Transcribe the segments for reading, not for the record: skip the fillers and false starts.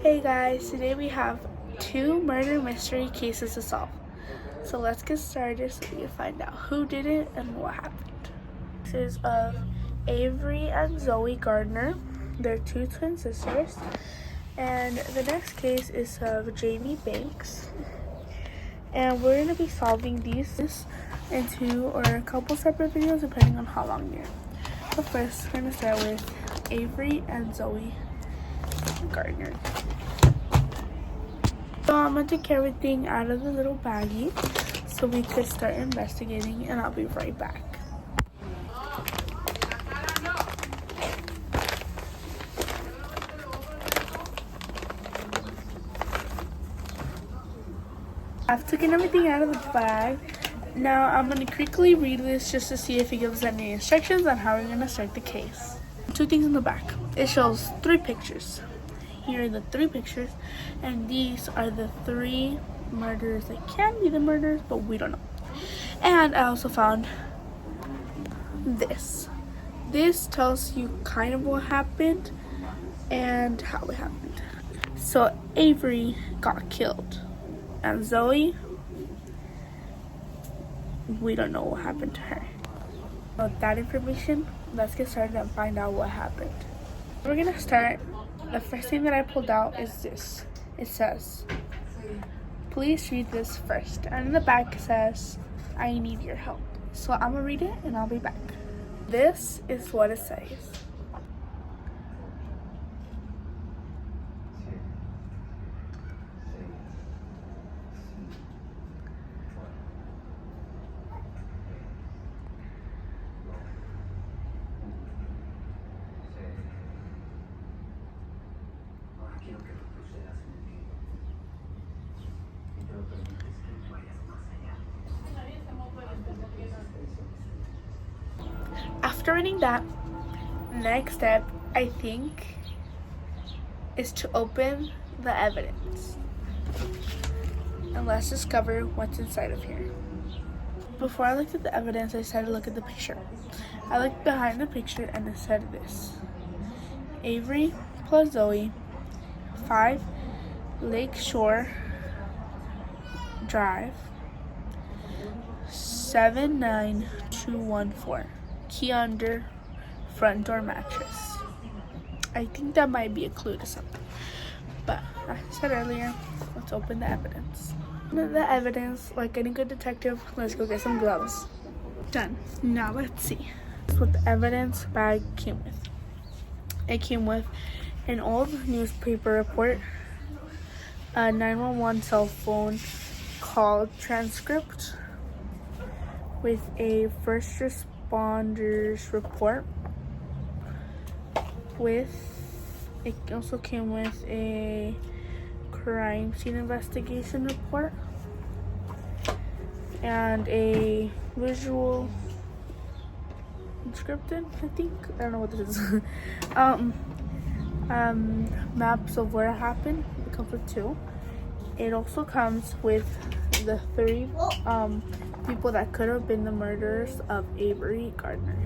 Hey guys, today we have 2 murder mystery cases to solve. So let's get started so we can find out who did it and what happened. This is of Avery and Zoe Gardner. They're 2 twin sisters. And the next case is of Jamie Banks. And we're going to be solving these in 2 or a couple separate videos depending on how long you're. But first, we're going to start with Avery and Zoe Gardner. So I'm going to take everything out of the little baggie so we could start investigating, and I'll be right back. I've taken everything out of the bag. Now I'm going to quickly read this just to see if it gives any instructions on how we're going to start the case. 2 things in the back. It shows 3 pictures. Here are the 3 pictures, and these are the 3 murders that can be the murders, but we don't know. And I also found this. This tells you kind of what happened and how it happened. So Avery got killed, and Zoe, we don't know what happened to her. With that information, let's get started and find out what happened. We're gonna start. The first thing that I pulled out is this. It says, please read this first. And in the back it says, I need your help. So I'm gonna read it and I'll be back. This is what it says. After reading that, next step, I think, is to open the evidence. And let's discover what's inside of here. Before I looked at the evidence, I decided to look at the picture. I looked behind the picture and it said this. Avery plus Zoe, 5 Lakeshore Drive, 79214. Key under front door mattress. I think that might be a clue to something. But like I said earlier, let's open the evidence. The evidence, like any good detective, let's go get some gloves. Done. Now let's see. That's what the evidence bag came with. It came with an old newspaper report, a 911 cell phone call transcript with a first responders report. It also came with a crime scene investigation report and a visual scripted, I think. I don't know what this is. Maps of where it happened. It comes with 2. It also comes with the 3 people that could have been the murderers of Avery Gardner.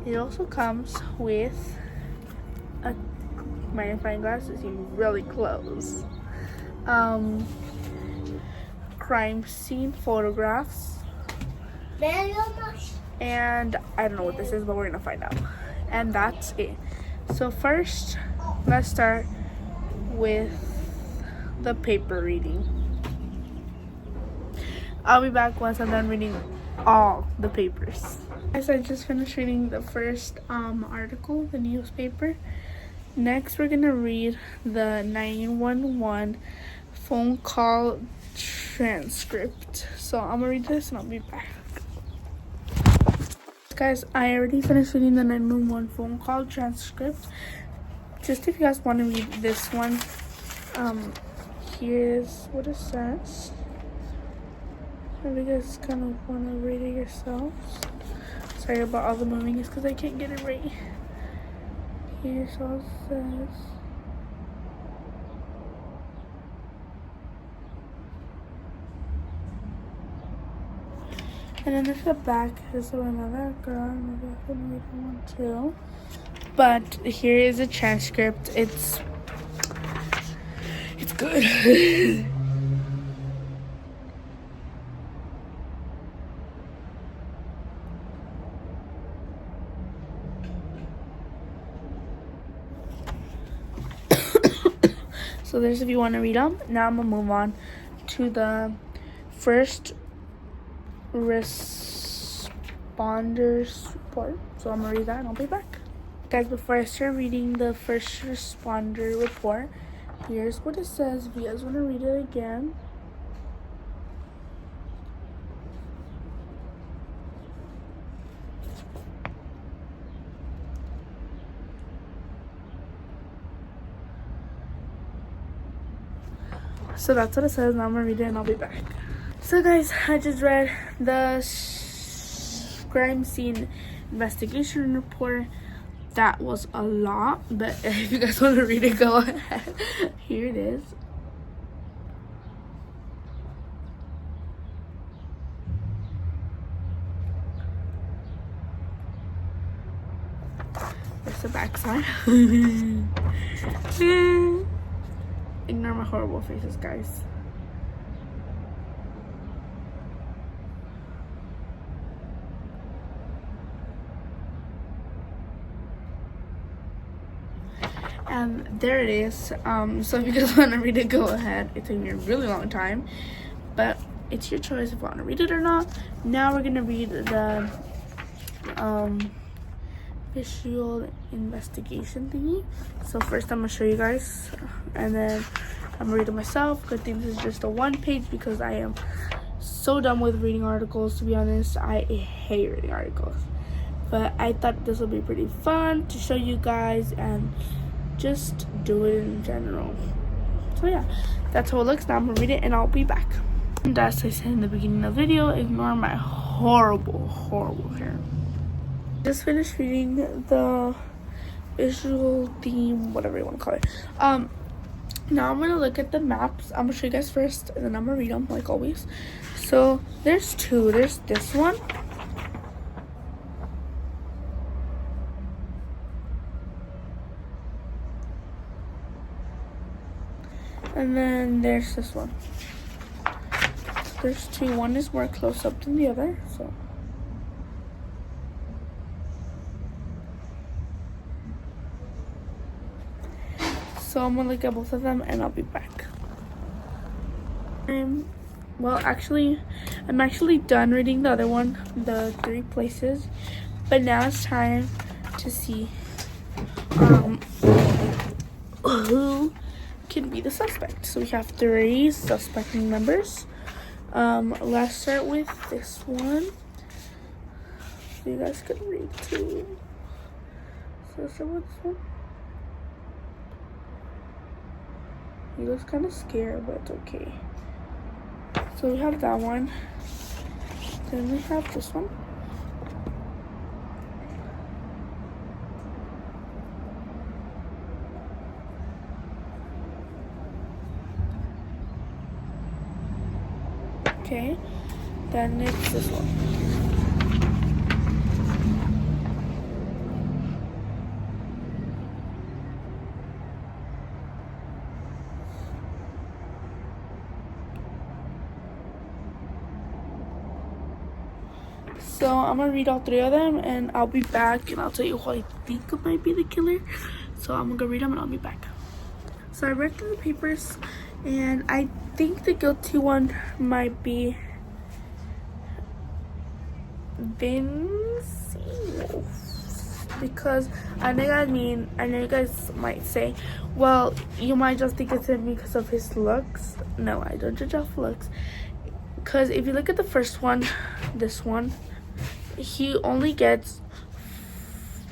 It also comes with a magnifying glass to see really close. Crime scene photographs. And I don't know what this is, but we're gonna find out. And that's it. So first, let's start with the paper reading. I'll be back once I'm done reading all the papers. Guys, I just finished reading the first article, the newspaper. Next, we're gonna read the 911 phone call transcript. So I'm gonna read this and I'll be back. Guys, I already finished reading the 911 phone call transcript. Just if you guys want to read this one, here's what it says. If you guys kind of want to read it yourselves. Sorry about all the moving, it's because I can't get it right. Here's all it says. And then there's the back. There's another girl, another one too. But here is a transcript. It's good. So there's if you want to read them. Now I'm gonna move on to the first responders report. So I'm gonna read that and I'll be back. Guys, before I start reading the first responder report, here's what it says. If you guys want to read it again. So that's what it says. Now I'm gonna read it and I'll be back. So guys, I just read the crime scene investigation report. That was a lot, but if you guys want to read it, go ahead. Here it is. There's the backside. Ignore my horrible faces, guys. And there it is. So if you guys want to read it, go ahead. It's taking me a really long time, but it's your choice if you want to read it or not. Now we're gonna read the visual investigation thingy. So first I'm gonna show you guys, and then I'm gonna read it myself. Good thing this is just a one page because I am so done with reading articles. To be honest, I hate reading articles, but I thought this would be pretty fun to show you guys and just do it in general. So yeah, that's how it looks. Now I'm gonna read it and I'll be back. And as I said in the beginning of the video, ignore my horrible hair. Just finished reading the visual theme, whatever you want to call it. Now I'm gonna look at the maps. I'm gonna show you guys first and then I'm gonna read them like always. So there's two. There's this one. And then there's this one. There's two. One is more close up than the other. So I'm gonna look at both of them and I'll be back. Well, actually, I'm actually done reading the other one, the 3 places. But now it's time to see who can be the suspect. So we have 3 suspect members. Let's start with this one. So you guys can read too. So let's start with this one. He looks kind of scared, but it's okay. So we have that one. Then we have this one. Okay, then it's this one. So I'm gonna read all 3 of them and I'll be back and I'll tell you who I think might be the killer. So I'm gonna go read them and I'll be back. So I read through the papers and I think the guilty one might be Vince, because I know you guys might say, well, you might just think it's him because of his looks. No, I don't judge off looks, because if you look at the first one, this one, he only gets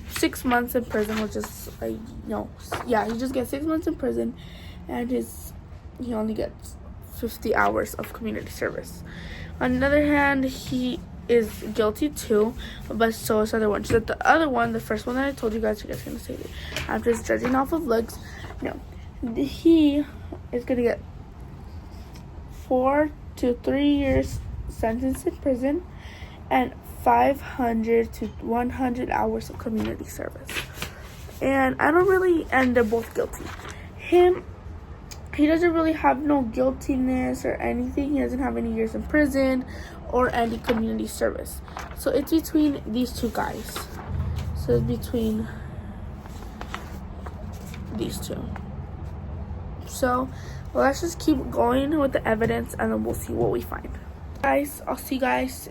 6 months in prison, which is he just gets 6 months in prison, and he only gets 50 hours of community service. On the other hand, he is guilty too, but so is the other one. Just that the other one, the first one that I told you guys gonna say it. I'm just judging off of looks. No, he is gonna get 4 to 3 years sentence in prison and 500 to 100 hours of community service. And they're both guilty. Him, he doesn't really have no guiltiness or anything. He doesn't have any years in prison or any community service. So it's between these two guys. So it's between these two. So let's just keep going with the evidence, and then we'll see what we find. Guys, I'll see you guys.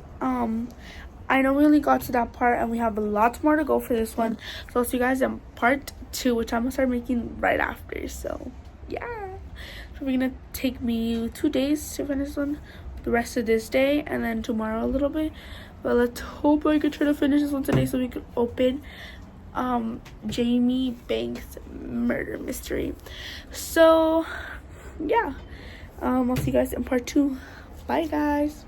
I know we only got to that part, and we have a lot more to go for this one. So I'll see you guys in part 2, which I'm gonna start making right after. So yeah, so we're gonna take me 2 days to finish one, the rest of this day, and then tomorrow a little bit. But let's hope I can try to finish this one today so we can open Jamie Banks murder mystery. So yeah, I'll see you guys in part 2. Bye guys.